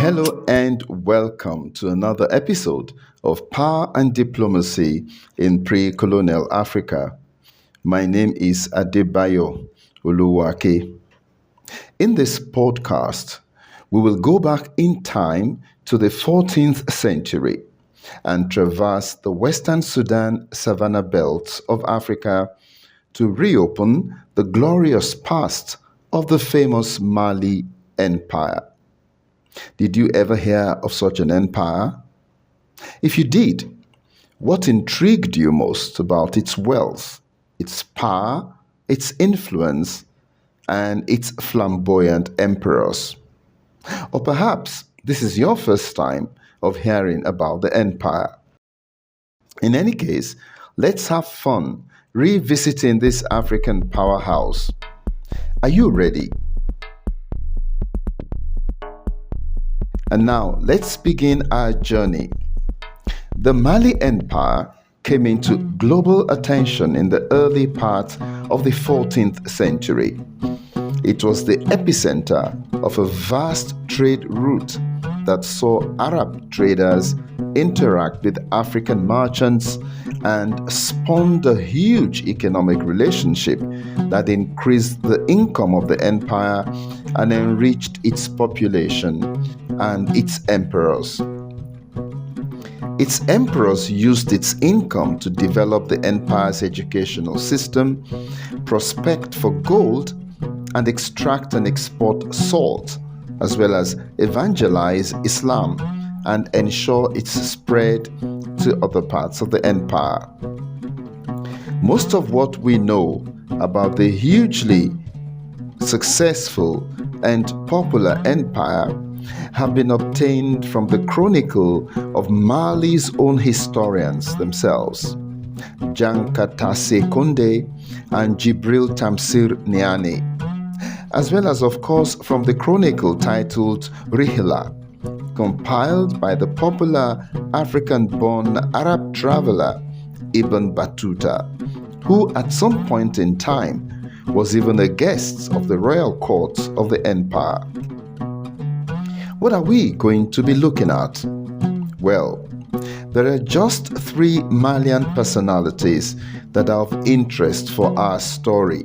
Hello and welcome to another episode of Power and Diplomacy in Pre-Colonial Africa. My name is Adebayo, Olowo-Ake. In this podcast, we will go back in time to the 14th century and traverse the Western Sudan savanna belts of Africa to reopen the glorious past of the famous Mali Empire. Did you ever hear of such an empire? If you did, what intrigued you most about its wealth, its power, its influence, and its flamboyant emperors? Or perhaps this is your first time of hearing about the empire. In any case, let's have fun revisiting this African powerhouse. Are you ready? And now, let's begin our journey. The Mali Empire came into global attention in the early part of the 14th century. It was the epicenter of a vast trade route that saw Arab traders interact with African merchants and spawned a huge economic relationship that increased the income of the empire and enriched its population and its emperors. Its emperors used its income to develop the empire's educational system, prospect for gold, and extract and export salt, as well as evangelize Islam and ensure its spread to other parts of the empire. Most of what we know about the hugely successful and popular empire have been obtained from the chronicle of Mali's own historians themselves, Djanka Tassey Conde and Djibril Tamsir Niane, as well as, of course, from the chronicle titled Rihlah, compiled by the popular African-born Arab traveler Ibn Battuta, who at some point in time was even a guest of the royal courts of the empire. What are we going to be looking at? Well, there are just three Malian personalities that are of interest for our story.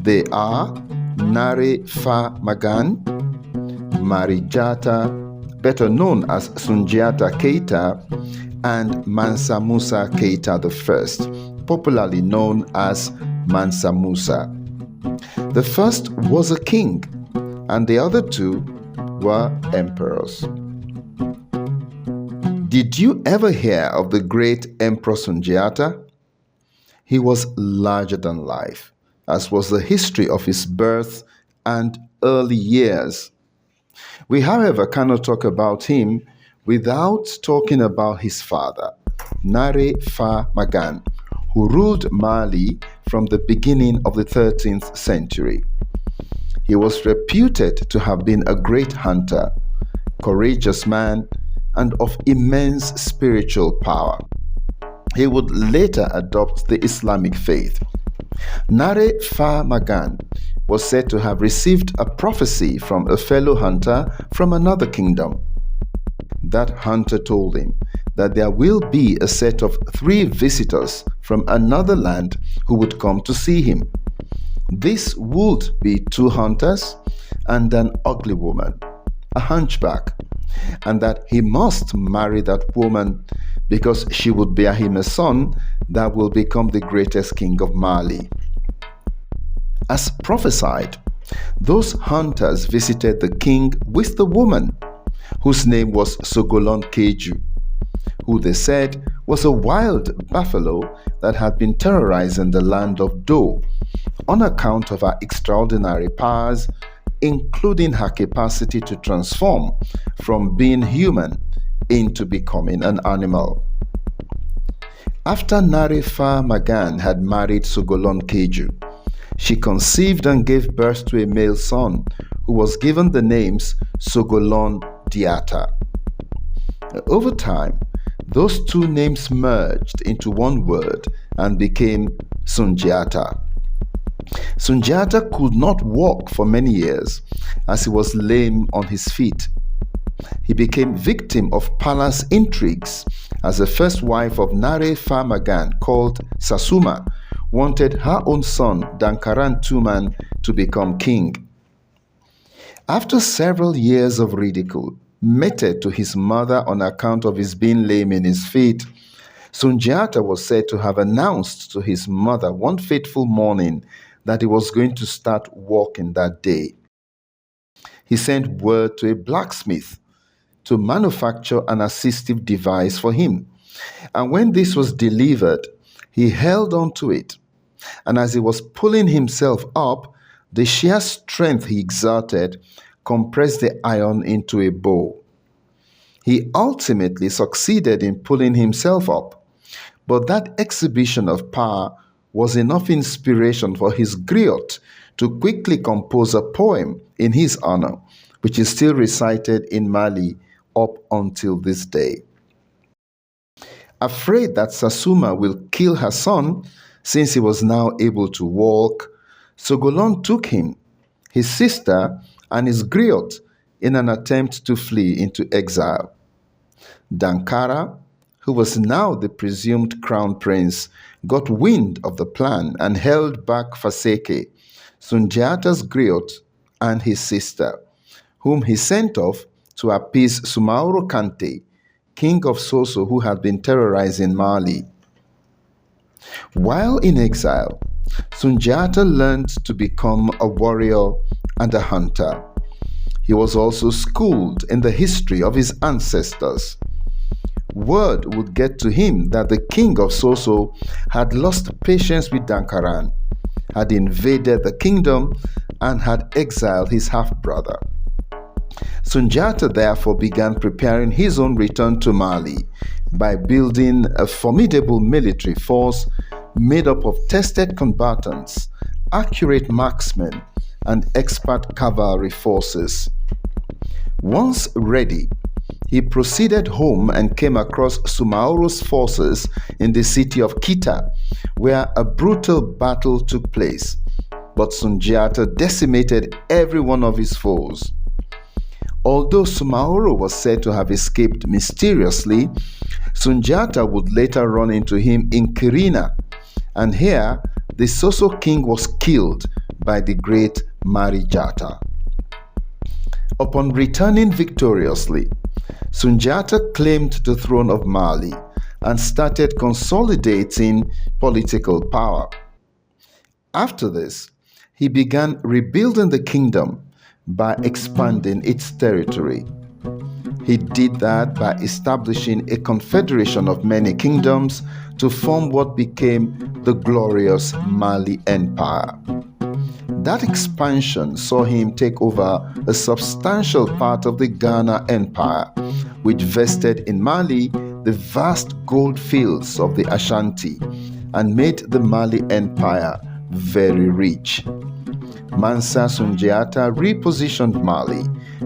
They are Nare Fa Magan, Mari Djata, better known as Sundiata Keita, and Mansa Musa Keita I, popularly known as Mansa Musa. The first was a king, and the other two were emperors. Did you ever hear of the great Emperor Sundiata? He was larger than life, as was the history of his birth and early years. We, however, cannot talk about him without talking about his father, Nare Fa Magan, who ruled Mali from the beginning of the 13th century. He was reputed to have been a great hunter, courageous man, and of immense spiritual power. He would later adopt the Islamic faith. Nare Fa Magan was said to have received a prophecy from a fellow hunter from another kingdom. That hunter told him that there will be a set of 3 visitors from another land who would come to see him. This would be 2 hunters and an ugly woman, a hunchback, and that he must marry that woman because she would bear him a son that will become the greatest king of Mali. As prophesied, those hunters visited the king with the woman, whose name was Olowo-Ake, who they said was a wild buffalo that had been terrorizing the land of Do on account of her extraordinary powers, including her capacity to transform from being human into becoming an animal. After Nare Fa Magan had married Olowo-Ake, she conceived and gave birth to a male son who was given the names Djata. Over time, those 2 names merged into one word and became Sundiata. Sundiata could not walk for many years as he was lame on his feet. he became victim of palace intrigues as the first wife of Nare Famagan, called Sasuma, wanted her own son Dankaran Tuman to become king. After several years of ridicule, meted to his mother on account of his being lame in his feet, Sundiata was said to have announced to his mother one fateful morning that he was going to start walking that day. He sent word to a blacksmith to manufacture an assistive device for him. And when this was delivered, he held on to it. And as he was pulling himself up, the sheer strength he exerted compressed the iron into a bow. He ultimately succeeded in pulling himself up, but that exhibition of power was enough inspiration for his Griot to quickly compose a poem in his honor, which is still recited in Mali up until this day. Afraid that Sasuma will kill her son, since he was now able to walk, Sogolon took him, his sister, and his Griot in an attempt to flee into exile. Dankara, who was now the presumed crown prince, got wind of the plan and held back Faseke, Sundiata's Griot, and his sister, whom he sent off to appease Sumaoro Kante, king of Soso, who had been terrorizing Mali. While in exile, Sundiata learned to become a warrior and a hunter. He was also schooled in the history of his ancestors. Word would get to him that the king of Soso had lost patience with Dankaran, had invaded the kingdom, and had exiled his half-brother. Sundiata therefore began preparing his own return to Mali by building a formidable military force made up of tested combatants, accurate marksmen, and expert cavalry forces. Once ready, he proceeded home and came across Sumaoro's forces in the city of Kita, where a brutal battle took place, but Sundiata decimated every one of his foes. Although Sumaoro was said to have escaped mysteriously, Sundiata would later run into him in Kirina, and here the Soso king was killed by the great Djata. Upon returning victoriously, Sundiata claimed the throne of Mali and started consolidating political power. After this, he began rebuilding the kingdom by expanding its territory. He did that by establishing a confederation of many kingdoms to form what became the glorious Mali Empire. That expansion saw him take over a substantial part of the Ghana Empire, which vested in Mali the vast gold fields of the Ashanti and made the Mali Empire very rich. Mansa Sundiata repositioned Mali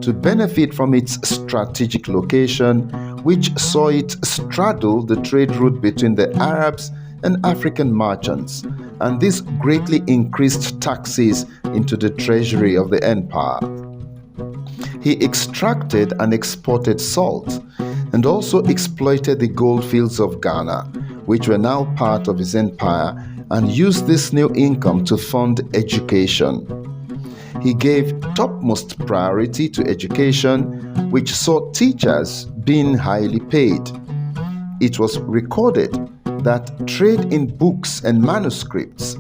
to benefit from its strategic location, which saw it straddle the trade route between the Arabs and African merchants, and this greatly increased taxes into the treasury of the empire. He extracted and exported salt and also exploited the gold fields of Ghana, which were now part of his empire, and used this new income to fund education. He gave topmost priority to education, which saw teachers being highly paid. It was recorded that trade in books and manuscripts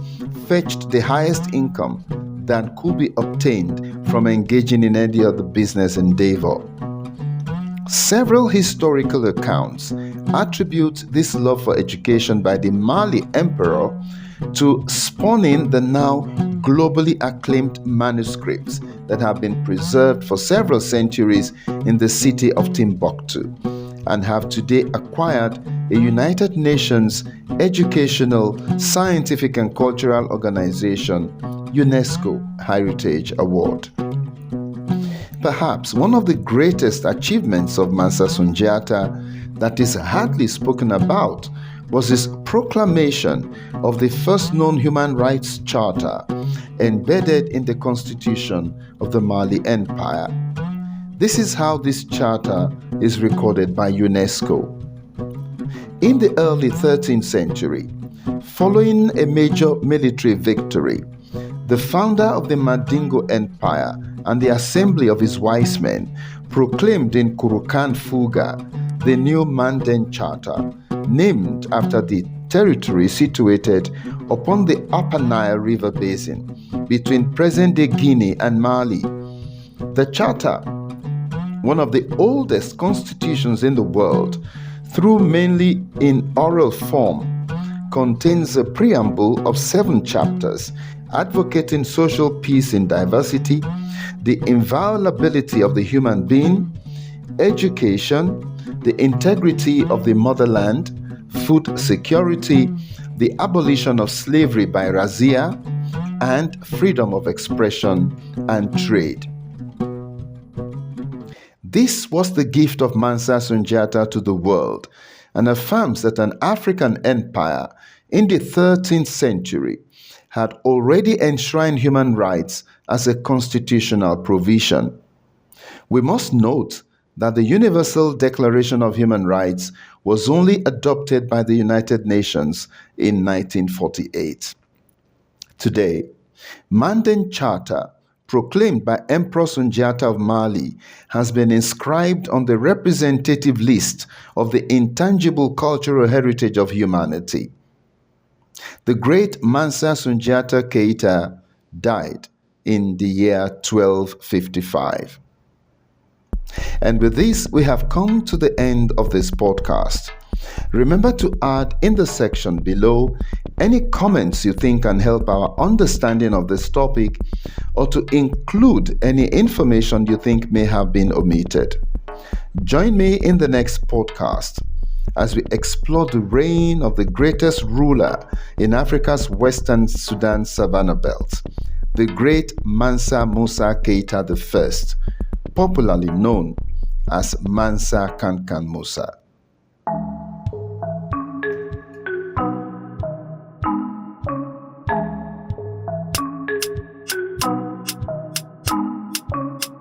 fetched the highest income that could be obtained from engaging in any other business endeavor. Several historical accounts attribute this love for education by the Mali emperor to spawning the now globally acclaimed manuscripts that have been preserved for several centuries in the city of Timbuktu and have today acquired a United Nations Educational, Scientific and Cultural Organization UNESCO Heritage Award. Perhaps one of the greatest achievements of Mansa Sundiata that is hardly spoken about was his proclamation of the first known human rights charter embedded in the constitution of the Mali Empire. This is how this charter is recorded by UNESCO. In the early 13th century, following a major military victory, the founder of the Mandingo Empire and the assembly of his wise men proclaimed in Kurukan Fuga the new Manden Charter, named after the territory situated upon the Upper Nile River basin between present-day Guinea and Mali. The Charter, one of the oldest constitutions in the world, though mainly in oral form, contains a preamble of 7 chapters advocating social peace in diversity, the inviolability of the human being, education, the integrity of the motherland, food security, the abolition of slavery by razzia, and freedom of expression and trade. This was the gift of Mansa Sundiata to the world, and affirms that an African empire in the 13th century had already enshrined human rights as a constitutional provision. We must note that the Universal Declaration of Human Rights was only adopted by the United Nations in 1948. Today, Manden Charter, proclaimed by Emperor Sundiata of Mali, has been inscribed on the representative list of the intangible cultural heritage of humanity. The great Mansa Sundiata Keita died in the year 1255. And with this, we have come to the end of this podcast. Remember to add in the section below any comments you think can help our understanding of this topic, or to include any information you think may have been omitted. Join me in the next podcast as we explore the reign of the greatest ruler in Africa's Western Sudan Savannah Belt, the great Mansa Musa Keita I, popularly known as Mansa Kankan Musa.